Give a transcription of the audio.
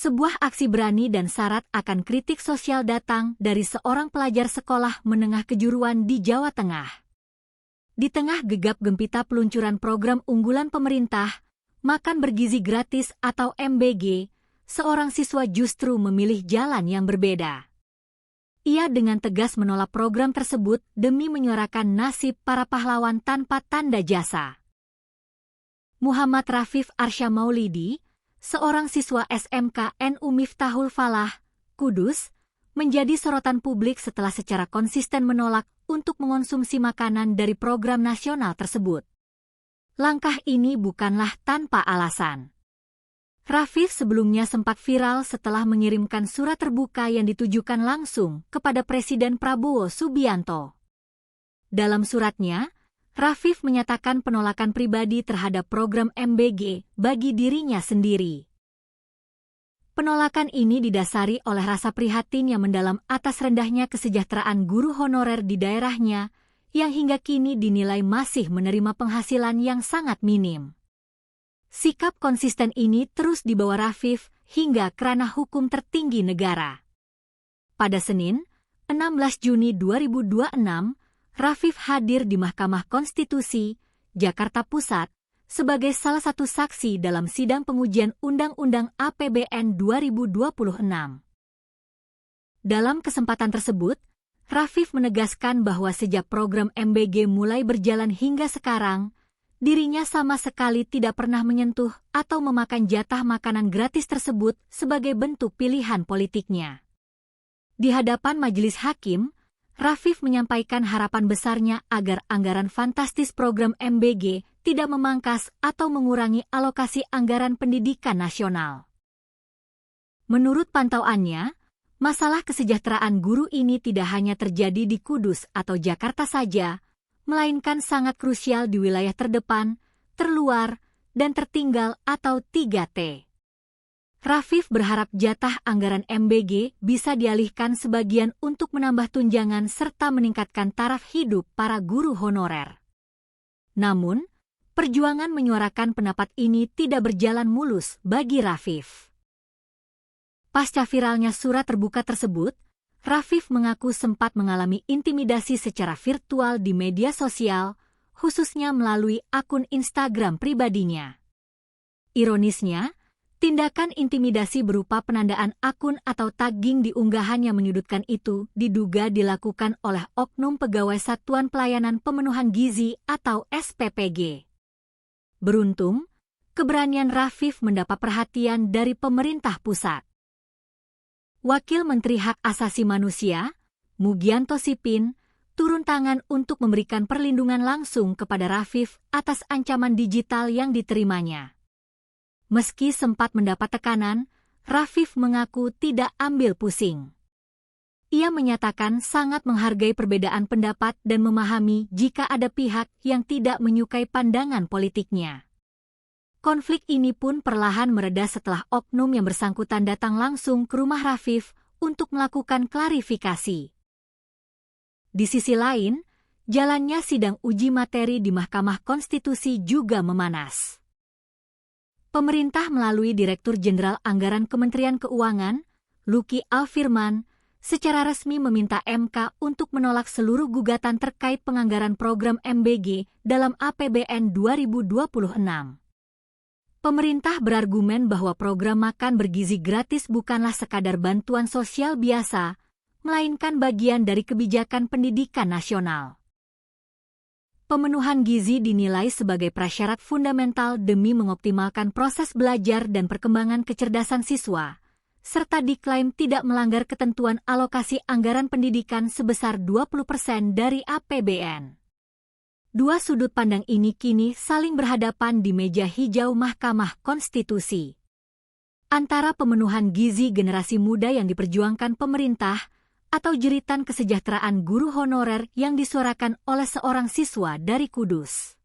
Sebuah aksi berani dan syarat akan kritik sosial datang dari seorang pelajar sekolah menengah kejuruan di Jawa Tengah. Di tengah gegap gempita peluncuran program unggulan pemerintah, Makan Bergizi Gratis atau MBG, seorang siswa justru memilih jalan yang berbeda. Ia dengan tegas menolak program tersebut demi menyuarakan nasib para pahlawan tanpa tanda jasa. Muhammad Rafif Arsya Maulidi, seorang siswa SMK NU Miftahul Falah, Kudus, menjadi sorotan publik setelah secara konsisten menolak untuk mengonsumsi makanan dari program nasional tersebut. Langkah ini bukanlah tanpa alasan. Rafif sebelumnya sempat viral setelah mengirimkan surat terbuka yang ditujukan langsung kepada Presiden Prabowo Subianto. Dalam suratnya, Rafif menyatakan penolakan pribadi terhadap program MBG bagi dirinya sendiri. Penolakan ini didasari oleh rasa prihatin yang mendalam atas rendahnya kesejahteraan guru honorer di daerahnya yang hingga kini dinilai masih menerima penghasilan yang sangat minim. Sikap konsisten ini terus dibawa Rafif hingga ke ranah hukum tertinggi negara. Pada Senin, 16 Juni 2026, Rafif hadir di Mahkamah Konstitusi, Jakarta Pusat, sebagai salah satu saksi dalam sidang pengujian Undang-Undang APBN 2026. Dalam kesempatan tersebut, Rafif menegaskan bahwa sejak program MBG mulai berjalan hingga sekarang, dirinya sama sekali tidak pernah menyentuh atau memakan jatah makanan gratis tersebut sebagai bentuk pilihan politiknya. Di hadapan majelis hakim, Rafif menyampaikan harapan besarnya agar anggaran fantastis program MBG tidak memangkas atau mengurangi alokasi anggaran pendidikan nasional. Menurut pantauannya, masalah kesejahteraan guru ini tidak hanya terjadi di Kudus atau Jakarta saja, melainkan sangat krusial di wilayah terdepan, terluar, dan tertinggal atau 3T. Rafif berharap jatah anggaran MBG bisa dialihkan sebagian untuk menambah tunjangan serta meningkatkan taraf hidup para guru honorer. Namun, perjuangan menyuarakan pendapat ini tidak berjalan mulus bagi Rafif. Pasca viralnya surat terbuka tersebut, Rafif mengaku sempat mengalami intimidasi secara virtual di media sosial, khususnya melalui akun Instagram pribadinya. Ironisnya, tindakan intimidasi berupa penandaan akun atau tagging di unggahan yang menyudutkan itu diduga dilakukan oleh oknum pegawai Satuan Pelayanan Pemenuhan Gizi atau SPPG. Beruntung, keberanian Rafif mendapat perhatian dari pemerintah pusat. Wakil Menteri Hak Asasi Manusia, Mugianto Sipin, turun tangan untuk memberikan perlindungan langsung kepada Rafif atas ancaman digital yang diterimanya. Meski sempat mendapat tekanan, Rafif mengaku tidak ambil pusing. Ia menyatakan sangat menghargai perbedaan pendapat dan memahami jika ada pihak yang tidak menyukai pandangan politiknya. Konflik ini pun perlahan mereda setelah oknum yang bersangkutan datang langsung ke rumah Rafif untuk melakukan klarifikasi. Di sisi lain, jalannya sidang uji materi di Mahkamah Konstitusi juga memanas. Pemerintah melalui Direktur Jenderal Anggaran Kementerian Keuangan, Luki Alfirman, secara resmi meminta MK untuk menolak seluruh gugatan terkait penganggaran program MBG dalam APBN 2026. Pemerintah berargumen bahwa program makan bergizi gratis bukanlah sekadar bantuan sosial biasa, melainkan bagian dari kebijakan pendidikan nasional. Pemenuhan gizi dinilai sebagai prasyarat fundamental demi mengoptimalkan proses belajar dan perkembangan kecerdasan siswa, serta diklaim tidak melanggar ketentuan alokasi anggaran pendidikan sebesar 20% dari APBN. Dua sudut pandang ini kini saling berhadapan di meja hijau Mahkamah Konstitusi. Antara pemenuhan gizi generasi muda yang diperjuangkan pemerintah atau jeritan kesejahteraan guru honorer yang disuarakan oleh seorang siswa dari Kudus.